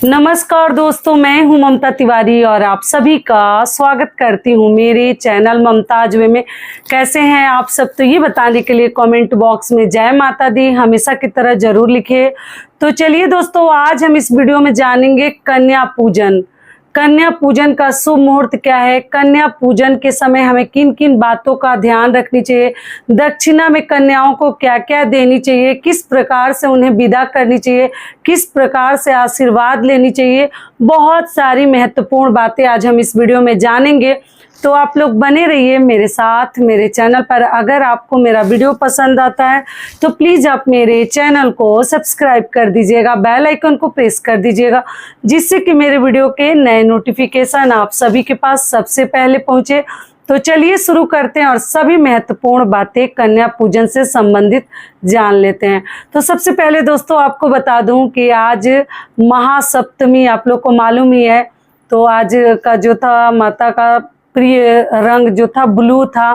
नमस्कार दोस्तों, मैं हूं ममता तिवारी और आप सभी का स्वागत करती हूं मेरे चैनल ममताज वे में। कैसे हैं आप सब? तो ये बताने के लिए कमेंट बॉक्स में जय माता दी हमेशा की तरह जरूर लिखिए। तो चलिए दोस्तों, आज हम इस वीडियो में जानेंगे कन्या पूजन। कन्या पूजन का शुभ मुहूर्त क्या है, कन्या पूजन के समय हमें किन किन बातों का ध्यान रखनी चाहिए, दक्षिणा में कन्याओं को क्या क्या देनी चाहिए, किस प्रकार से उन्हें विदा करनी चाहिए, किस प्रकार से आशीर्वाद लेनी चाहिए। बहुत सारी महत्वपूर्ण बातें आज हम इस वीडियो में जानेंगे। तो आप लोग बने रहिए मेरे साथ मेरे चैनल पर। अगर आपको मेरा वीडियो पसंद आता है तो प्लीज़ आप मेरे चैनल को सब्सक्राइब कर दीजिएगा, बेल आइकन को प्रेस कर दीजिएगा, जिससे कि मेरे वीडियो के नए नोटिफिकेशन आप सभी के पास सबसे पहले पहुंचे। तो चलिए शुरू करते हैं और सभी महत्वपूर्ण बातें कन्या पूजन से संबंधित जान लेते हैं। तो सबसे पहले दोस्तों आपको बता दूं कि आज महासप्तमी, आप लोग को मालूम ही है। तो आज का जो था माता का प्रिय रंग जो था ब्लू था।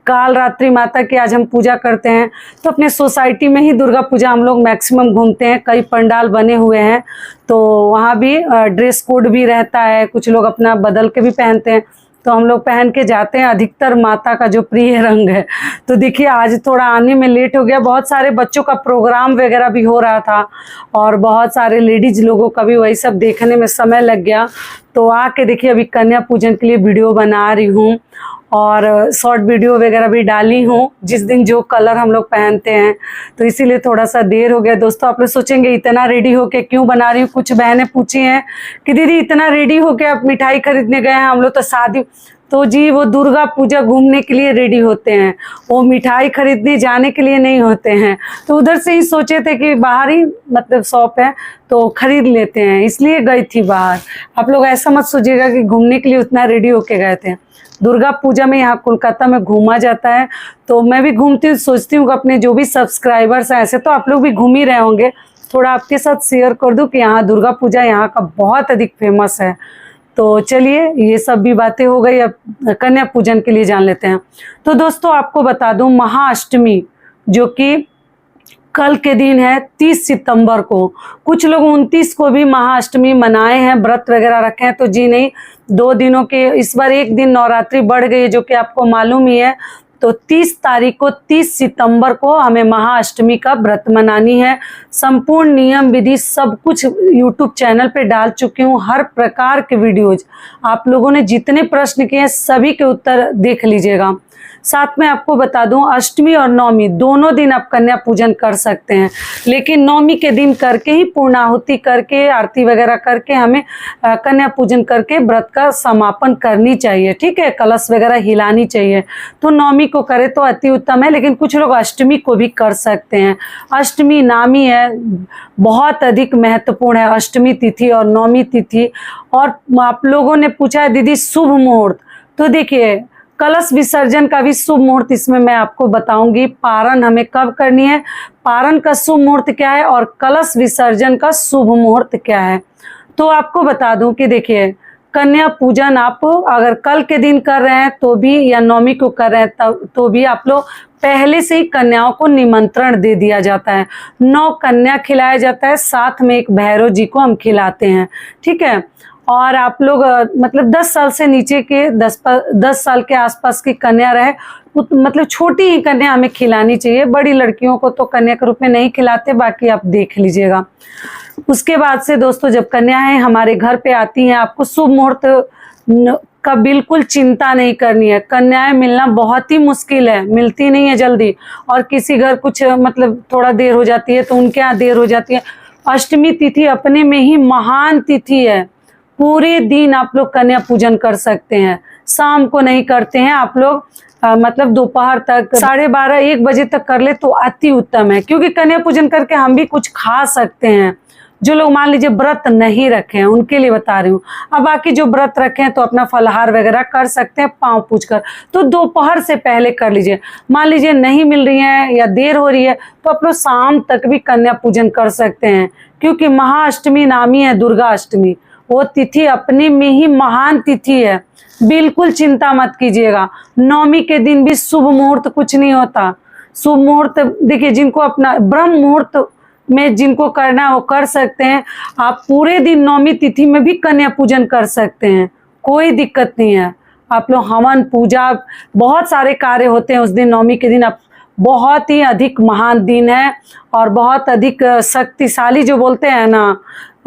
काल रात्रि माता की आज हम पूजा करते हैं। तो अपने सोसाइटी में ही दुर्गा पूजा हम लोग मैक्सिमम घूमते हैं, कई पंडाल बने हुए हैं। तो वहाँ भी ड्रेस कोड भी रहता है, कुछ लोग अपना बदल के भी पहनते हैं, तो हम लोग पहन के जाते हैं अधिकतर माता का जो प्रिय रंग है। तो देखिए आज थोड़ा आने में लेट हो गया, बहुत सारे बच्चों का प्रोग्राम वगैरह भी हो रहा था और बहुत सारे लेडीज लोगों का भी वही सब देखने में समय लग गया। तो आके देखिए अभी कन्या पूजन के लिए वीडियो बना रही हूँ और शॉर्ट वीडियो वगैरह भी डाली हूँ जिस दिन जो कलर हम लोग पहनते हैं। तो इसीलिए थोड़ा सा देर हो गया दोस्तों। आप लोग सोचेंगे इतना रेडी होके क्यों बना रही हूँ। कुछ बहनें पूछी हैं कि दीदी इतना रेडी होके आप मिठाई खरीदने गए हैं, हम लोग तो शादी। तो जी वो दुर्गा पूजा घूमने के लिए रेडी होते हैं, वो मिठाई खरीदने जाने के लिए नहीं होते हैं। तो उधर से ही सोचे थे कि बाहर ही मतलब शॉप है तो खरीद लेते हैं, इसलिए गई थी बाहर। आप लोग ऐसा मत सोचिएगा कि घूमने के लिए उतना रेडी होके गए थे। दुर्गा पूजा में यहाँ कोलकाता में घूमा जाता है, तो मैं भी घूमती हूँ, सोचती हूँ कि अपने जो भी सब्सक्राइबर्स हैं, ऐसे तो आप लोग भी घूम ही रहे होंगे, थोड़ा आपके साथ शेयर कर दूँ कि यहाँ दुर्गा पूजा यहाँ का बहुत अधिक फेमस है। तो चलिए ये सब भी बातें हो गई, अब कन्या पूजन के लिए जान लेते हैं। तो दोस्तों आपको बता दूं महाअष्टमी जो कि कल के दिन है 30 सितंबर को, कुछ लोग 29 को भी महाअष्टमी मनाए हैं, व्रत वगैरह रखे हैं। तो जी नहीं, 2 दिनों के, इस बार एक दिन नवरात्रि बढ़ गई है जो कि आपको मालूम ही है। तो 30 तारीख को 30 सितंबर को हमें महाअष्टमी का व्रत मनानी है। संपूर्ण नियम विधि सब कुछ यूट्यूब चैनल पे डाल चुकी हूँ, हर प्रकार के वीडियोज। आप लोगों ने जितने प्रश्न किए हैं सभी के उत्तर देख लीजिएगा। साथ में आपको बता दूं अष्टमी और नवमी दोनों दिन आप कन्या पूजन कर सकते हैं, लेकिन नवमी के दिन करके ही पूर्णाहुति करके आरती वगैरह करके हमें कन्या पूजन करके व्रत का समापन करनी चाहिए। ठीक है, कलश वगैरह हिलानी चाहिए। तो नवमी को करे तो अति उत्तम है, लेकिन कुछ लोग अष्टमी को भी कर सकते हैं। अष्टमी नामी है, बहुत अधिक महत्वपूर्ण है अष्टमी तिथि और नवमी तिथि। और आप लोगों ने पूछा है दीदी शुभ मुहूर्त, तो देखिए कलश विसर्जन का भी शुभ मुहूर्त इसमें मैं आपको बताऊंगी। पारण हमें कब करनी है, पारण का शुभ मुहूर्त क्या है और कलश विसर्जन का शुभ मुहूर्त क्या है। तो आपको बता दूं कि देखिए कन्या पूजन आप अगर कल के दिन कर रहे हैं तो भी, या नवमी को कर रहे हैं तो भी आप लोग पहले से ही कन्याओं को निमंत्रण दे दिया जाता है। 9 कन्या खिलाया जाता है, साथ में एक भैरव जी को हम खिलाते हैं। ठीक है, और आप लोग मतलब 10 साल से नीचे के 10 साल के आसपास की कन्या रहे, मतलब छोटी ही कन्या हमें खिलानी चाहिए। बड़ी लड़कियों को तो कन्या के रूप में नहीं खिलाते, बाकी आप देख लीजिएगा। उसके बाद से दोस्तों जब कन्याएं हमारे घर पे आती हैं, आपको शुभ मुहूर्त का बिल्कुल चिंता नहीं करनी है। कन्याएं मिलना बहुत ही मुश्किल है, मिलती नहीं है जल्दी, और किसी घर कुछ मतलब थोड़ा देर हो जाती है तो उनके यहाँ देर हो जाती है। अष्टमी तिथि अपने में ही महान तिथि है, पूरे दिन आप लोग कन्या पूजन कर सकते हैं। शाम को नहीं करते हैं आप लोग, मतलब दोपहर तक 12:30-1 बजे तक कर ले तो अति उत्तम है, क्योंकि कन्या पूजन करके हम भी कुछ खा सकते हैं। जो लोग मान लीजिए व्रत नहीं रखे हैं उनके लिए बता रही हूँ। अब बाकी जो व्रत रखे हैं तो अपना फलाहार वगैरह कर सकते हैं पाँव पूछकर, तो दोपहर से पहले कर लीजिए। मान लीजिए नहीं मिल रही है या देर हो रही है तो आप लोग शाम तक भी कन्या पूजन कर सकते हैं, क्योंकि महाअष्टमी नामी है दुर्गा अष्टमी, वो तिथि अपने में ही महान तिथि है। बिल्कुल चिंता मत कीजिएगा। नवमी के दिन भी शुभ मुहूर्त कुछ नहीं होता। शुभ मुहूर्त देखिए, जिनको अपना ब्रह्म मुहूर्त में जिनको करना है वो कर सकते हैं। आप पूरे दिन नवमी तिथि में भी कन्या पूजन कर सकते हैं, कोई दिक्कत नहीं है। आप लोग हवन पूजा बहुत सारे कार्य होते हैं उस दिन, नवमी के दिन। आप बहुत ही अधिक महान दिन है और बहुत अधिक शक्तिशाली जो बोलते हैं ना,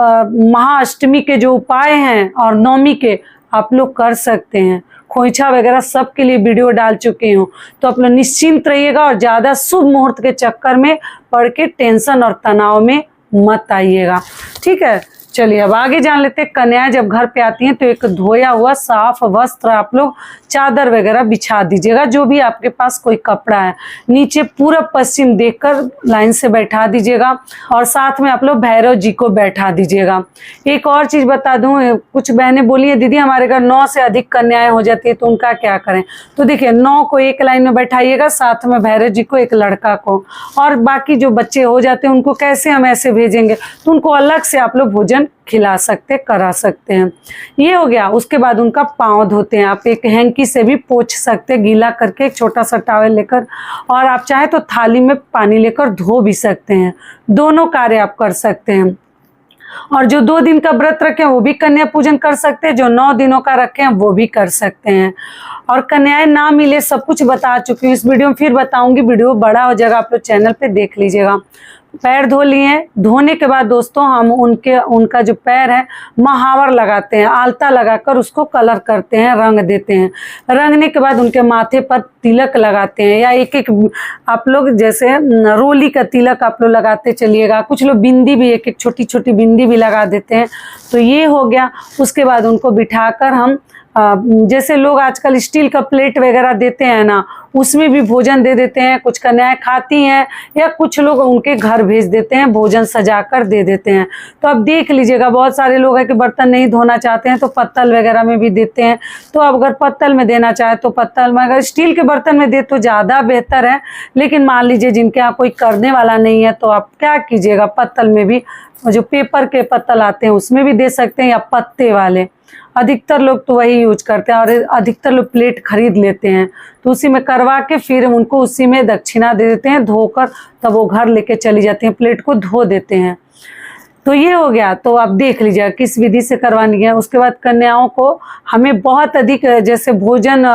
महाअष्टमी के जो उपाय हैं और नवमी के आप लोग कर सकते हैं। खोइछा वगैरह सब के लिए वीडियो डाल चुके हूँ, तो आप लोग निश्चिंत रहिएगा और ज़्यादा शुभ मुहूर्त के चक्कर में पड़ के टेंशन और तनाव में मत आइएगा, ठीक है। चलिए अब आगे जान लेते हैं। कन्याएं जब घर पे आती हैं तो एक धोया हुआ साफ वस्त्र आप लोग चादर वगैरह बिछा दीजिएगा, जो भी आपके पास कोई कपड़ा है। नीचे पूरब पश्चिम देखकर लाइन से बैठा दीजिएगा और साथ में आप लोग भैरव जी को बैठा दीजिएगा। एक और चीज़ बता दूं, कुछ बहनें बोली है दीदी हमारे घर 9 से अधिक कन्याएं हो जाती है तो उनका क्या करें। तो देखिए 9 को एक लाइन में बैठाइएगा, साथ में भैरव जी को, एक लड़का को, और बाकी जो बच्चे हो जाते हैं उनको कैसे हम ऐसे भेजेंगे, तो उनको अलग से आप लोग भोजन खिला सकते, करा सकते हैं। ये हो गया। उसके बाद उनका पाँव धोते हैं। आप एक हैंकी से भी पोंछ सकते हैं, गीला करके एक छोटा सा टॉवल लेकर, और आप चाहे तो थाली में पानी लेकर धो भी सकते हैं। दोनों कार्य आप कर सकते हैं। और जो 2 दिन का व्रत रखे हैं वो भी कन्या पूजन कर सकते हैं, जो 9 दिनों का रखे हैं वो भी कर सकते हैं। और कन्याएं ना मिले सब कुछ बता चुकी हूँ इस वीडियो में, फिर बताऊंगी, वीडियो बड़ा हो जाएगा, आप लोग चैनल पे देख लीजिएगा। पैर धो लिए, धोने के बाद दोस्तों हम उनका जो पैर है महावर लगाते हैं, आलता लगाकर उसको कलर करते हैं, रंग देते हैं। रंगने के बाद उनके माथे पर तिलक लगाते हैं, या एक एक आप लोग जैसे रोली का तिलक आप लोग लगाते चलिएगा। कुछ लोग बिंदी भी, एक एक छोटी छोटी बिंदी भी लगा देते हैं। तो ये हो गया। उसके बाद उनको बिठाकर हम जैसे लोग आजकल स्टील का प्लेट वगैरह देते हैं ना, उसमें भी भोजन दे देते हैं। कुछ कन्याएं खाती हैं या कुछ लोग उनके घर भेज देते हैं, भोजन सजाकर दे देते हैं। तो अब देख लीजिएगा, बहुत सारे लोग हैं कि बर्तन नहीं धोना चाहते हैं तो पत्तल वगैरह में भी देते हैं। तो अब अगर पत्तल में देना चाहे तो पत्तल में, अगर स्टील के बर्तन में दे तो ज़्यादा बेहतर है। लेकिन मान लीजिए जिनके यहाँ कोई करने वाला नहीं है तो आप क्या कीजिएगा, पत्तल में भी, जो पेपर के पत्तल आते हैं उसमें भी दे सकते हैं, या पत्ते वाले। अधिकतर लोग तो वही यूज करते हैं, और अधिकतर लोग प्लेट खरीद लेते हैं तो उसी में करवा के फिर उनको उसी में दक्षिणा दे देते हैं, धोकर तब वो घर लेके चली जाती हैं, प्लेट को धो देते हैं। तो ये हो गया। तो आप देख लीजिएगा किस विधि से करवानी है। उसके बाद कन्याओं को हमें बहुत अधिक जैसे भोजन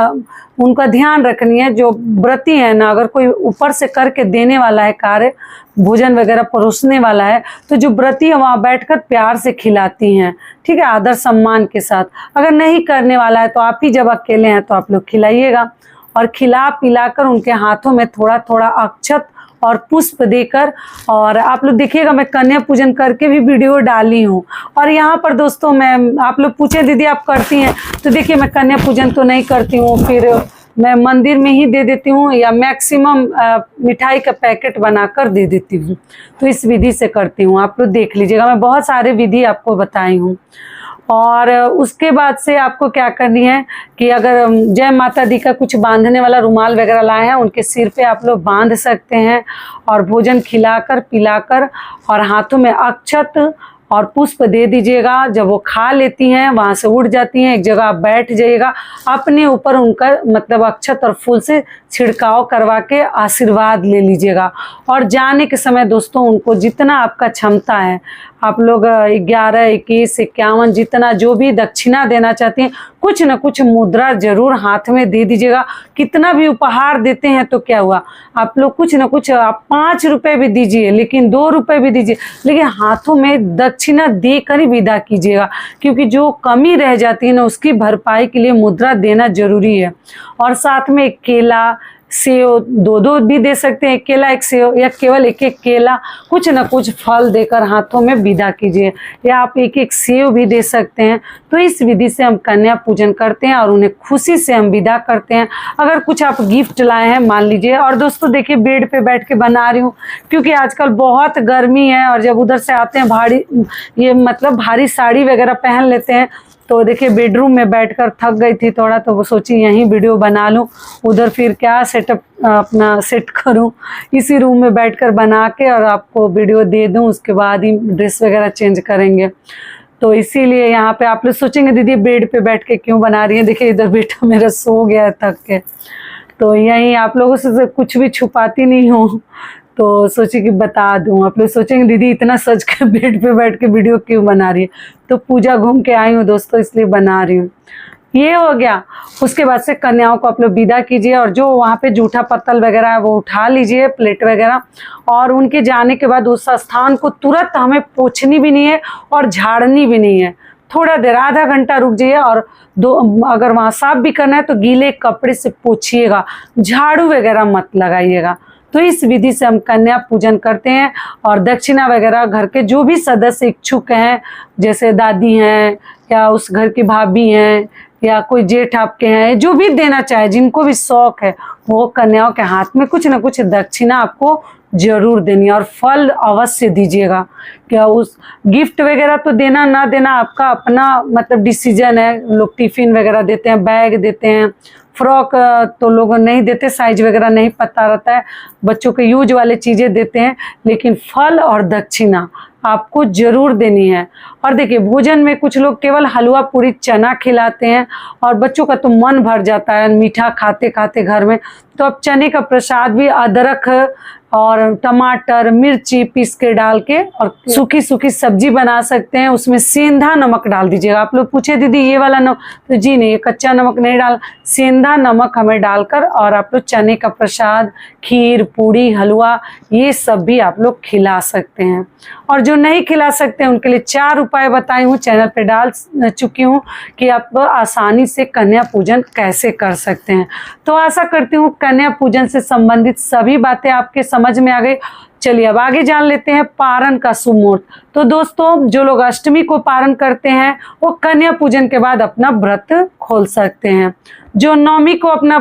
उनका ध्यान रखनी है। जो व्रती है ना, अगर कोई ऊपर से करके देने वाला है कार्य, भोजन वगैरह परोसने वाला है, तो जो व्रती है वहाँ बैठकर प्यार से खिलाती हैं, ठीक है, आदर सम्मान के साथ। अगर नहीं करने वाला है तो आप ही जब अकेले हैं तो आप लोग खिलाइएगा, और खिला पिलाकर उनके हाथों में थोड़ा थोड़ा अक्षत और पुष्प देकर, और आप लोग देखिएगा मैं कन्या पूजन करके भी वीडियो डाली हूँ। और यहाँ पर दोस्तों मैं, आप लोग पूछे दीदी आप करती हैं, तो देखिए मैं कन्या पूजन तो नहीं करती हूँ, फिर मैं मंदिर में ही दे देती हूँ, या मैक्सिमम मिठाई का पैकेट बनाकर दे देती हूँ। तो इस विधि से करती हूँ, आप लोग देख लीजिएगा, मैं बहुत सारे विधि आपको बताई हूँ। और उसके बाद से आपको क्या करनी है कि अगर जय माता दी का कुछ बांधने वाला रुमाल वगैरह लाए हैं, उनके सिर पे आप लोग बांध सकते हैं, और भोजन खिलाकर पिलाकर और हाथों में अक्षत और पुष्प दे दीजिएगा। जब वो खा लेती हैं, वहाँ से उड़ जाती हैं, एक जगह आप बैठ जाइएगा, अपने ऊपर उनका मतलब अक्षत और फूल से छिड़काव करवा के आशीर्वाद ले लीजिएगा। और जाने के समय दोस्तों उनको जितना आपका क्षमता है, आप लोग 11, 21, 51 जितना जो भी दक्षिणा देना चाहते हैं, कुछ न कुछ मुद्रा जरूर हाथ में दे दीजिएगा। कितना भी उपहार देते हैं तो क्या हुआ, आप लोग कुछ न कुछ, आप 5 रुपए भी दीजिए, लेकिन 2 रुपए भी दीजिए, लेकिन हाथों में दक्षिणा देकर ही विदा कीजिएगा, क्योंकि जो कमी रह जाती है ना उसकी भरपाई के लिए मुद्रा देना जरूरी है। और साथ में एक केला, सेव 2-2 भी दे सकते हैं, एक केला एक सेव, या केवल एक एक केला, कुछ न कुछ फल देकर हाथों में विदा कीजिए, या आप एक एक सेव भी दे सकते हैं। तो इस विधि से हम कन्या पूजन करते हैं और उन्हें खुशी से हम विदा करते हैं। अगर कुछ आप गिफ्ट लाए हैं मान लीजिए। और दोस्तों देखिए बेड पे बैठ के बना रही हूँ, क्योंकि आजकल बहुत गर्मी है, और जब उधर से आते हैं भारी, ये मतलब भारी साड़ी वगैरह पहन लेते हैं, तो देखिए बेडरूम में बैठकर थक गई थी थोड़ा, तो वो सोची यहीं वीडियो बना लूं, उधर फिर क्या सेटअप अपना सेट करूं, इसी रूम में बैठकर बना के और आपको वीडियो दे दूं, उसके बाद ही ड्रेस वगैरह चेंज करेंगे। तो इसीलिए यहाँ पे आप लोग सोचेंगे दीदी बेड पे बैठ के क्यों बना रही है। देखिए इधर बेटा मेरा सो गया है थक के, तो यहीं आप लोगों से कुछ भी छुपाती नहीं हूँ, तो सोची कि बता दूं। आप लोग सोचेंगे दीदी इतना सज के बेड पे बैठ के वीडियो क्यों बना रही है, तो पूजा घूम के आई हूँ दोस्तों, इसलिए बना रही हूँ। ये हो गया। उसके बाद से कन्याओं को आप लोग विदा कीजिए और जो वहाँ पे जूठा पत्तल वगैरह है वो उठा लीजिए, प्लेट वगैरह। और उनके जाने के बाद उस स्थान को तुरंत हमें पोंछनी भी नहीं है और झाड़नी भी नहीं है। थोड़ा देर, आधा घंटा रुक जाइए और अगर वहाँ साफ भी करना है तो गीले कपड़े से पोंछिएगा, झाड़ू वगैरह मत लगाइएगा। तो इस विधि से हम कन्या पूजन करते हैं। और दक्षिणा वगैरह घर के जो भी सदस्य इच्छुक हैं, जैसे दादी हैं या उस घर की भाभी हैं या कोई जेठ आपके हैं, जो भी देना चाहे, जिनको भी शौक है, वो कन्याओं के हाथ में कुछ ना कुछ दक्षिणा आपको जरूर देनी है। और फल अवश्य दीजिएगा। क्या उस गिफ्ट वगैरह तो देना ना देना आपका अपना मतलब डिसीजन है। लोग टिफिन वगैरह देते हैं, बैग देते हैं, फ्रॉक तो लोग नहीं देते, साइज वगैरह नहीं पता रहता है, बच्चों के यूज वाले चीज़ें देते हैं, लेकिन फल और दक्षिणा आपको जरूर देनी है। और देखिए भोजन में कुछ लोग केवल हलवा पूरी चना खिलाते हैं और बच्चों का तो मन भर जाता है मीठा खाते खाते घर में। तो अब चने का प्रसाद भी अदरक और टमाटर मिर्ची पीस के डाल के और सूखी सूखी सब्जी बना सकते हैं। उसमें सेंधा नमक डाल दीजिएगा। आप लोग पूछे दीदी ये वाला नमक, तो जी नहीं, ये कच्चा नमक नहीं डाल, सेंधा नमक हमें डालकर और आप लोग चने का प्रसाद, खीर, पूड़ी, हलवा ये सब भी आप लोग खिला सकते हैं। और जो नहीं खिला सकते हैं उनके लिए 4 उपाय बताई हूँ, चैनल पे डाल चुकी हूँ कि आप आसानी से कन्या पूजन कैसे कर सकते हैं। तो आशा करती हूँ कन्या पूजन से संबंधित सभी बातें आपके समझ में आ गई। चलिए अब आगे जान लेते हैं पारण का शुभ मुहूर्त। तो दोस्तों जो लोग अष्टमी को पारण करते हैं वो कन्या पूजन के बाद अपना व्रत खोल सकते हैं। जो नवमी को अपना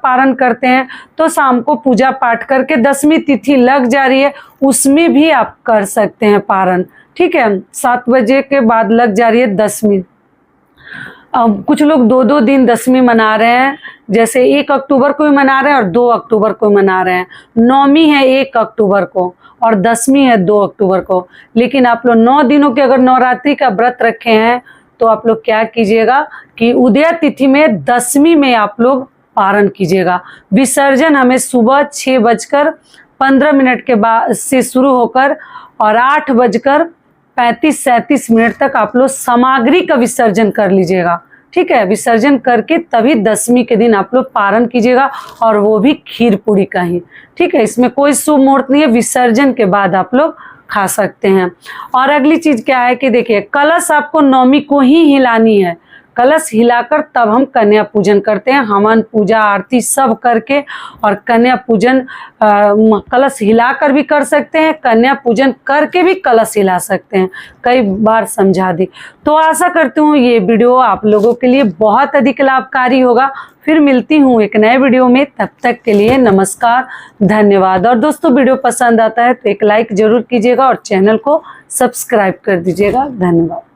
पारण करते हैं तो शाम को पूजा पाठ करके 10वीं तिथि लग जा रही है उसमें भी आप कर सकते हैं पारण। ठीक है, 7 बजे के बाद लग जा रही है 10वीं। अब कुछ लोग 2-2 दिन 10वीं मना रहे हैं, जैसे 1 अक्टूबर को भी मना रहे हैं और 2 अक्टूबर को मना रहे हैं। नवमी है 1 अक्टूबर को और 10वीं है 2 अक्टूबर को। लेकिन आप लोग 9 दिनों के अगर नवरात्रि का व्रत रखे हैं तो आप लोग क्या कीजिएगा कि उदय तिथि में 10वीं में आप लोग पारण कीजिएगा। विसर्जन हमें सुबह 6:15 के बाद से शुरू होकर और 8:35-37 तक आप लोग सामग्री का विसर्जन कर लीजिएगा। ठीक है, विसर्जन करके तभी 10वीं के दिन आप लोग पारण कीजिएगा और वो भी खीर पूरी का ही। ठीक है, इसमें कोई शुभ मुहूर्त नहीं है, विसर्जन के बाद आप लोग खा सकते हैं। और अगली चीज क्या है कि देखिए कलश आपको नवमी को ही हिलानी है। कलश हिलाकर तब हम कन्या पूजन करते हैं। हवन पूजा आरती सब करके और कन्या पूजन कलश हिलाकर भी कर सकते हैं, कन्या पूजन करके भी कलश हिला सकते हैं। कई बार समझा दी। तो आशा करती हूँ ये वीडियो आप लोगों के लिए बहुत अधिक लाभकारी होगा। फिर मिलती हूँ एक नए वीडियो में, तब तक के लिए नमस्कार, धन्यवाद। और दोस्तों वीडियो पसंद आता है तो एक लाइक जरूर कीजिएगा और चैनल को सब्सक्राइब कर दीजिएगा। धन्यवाद।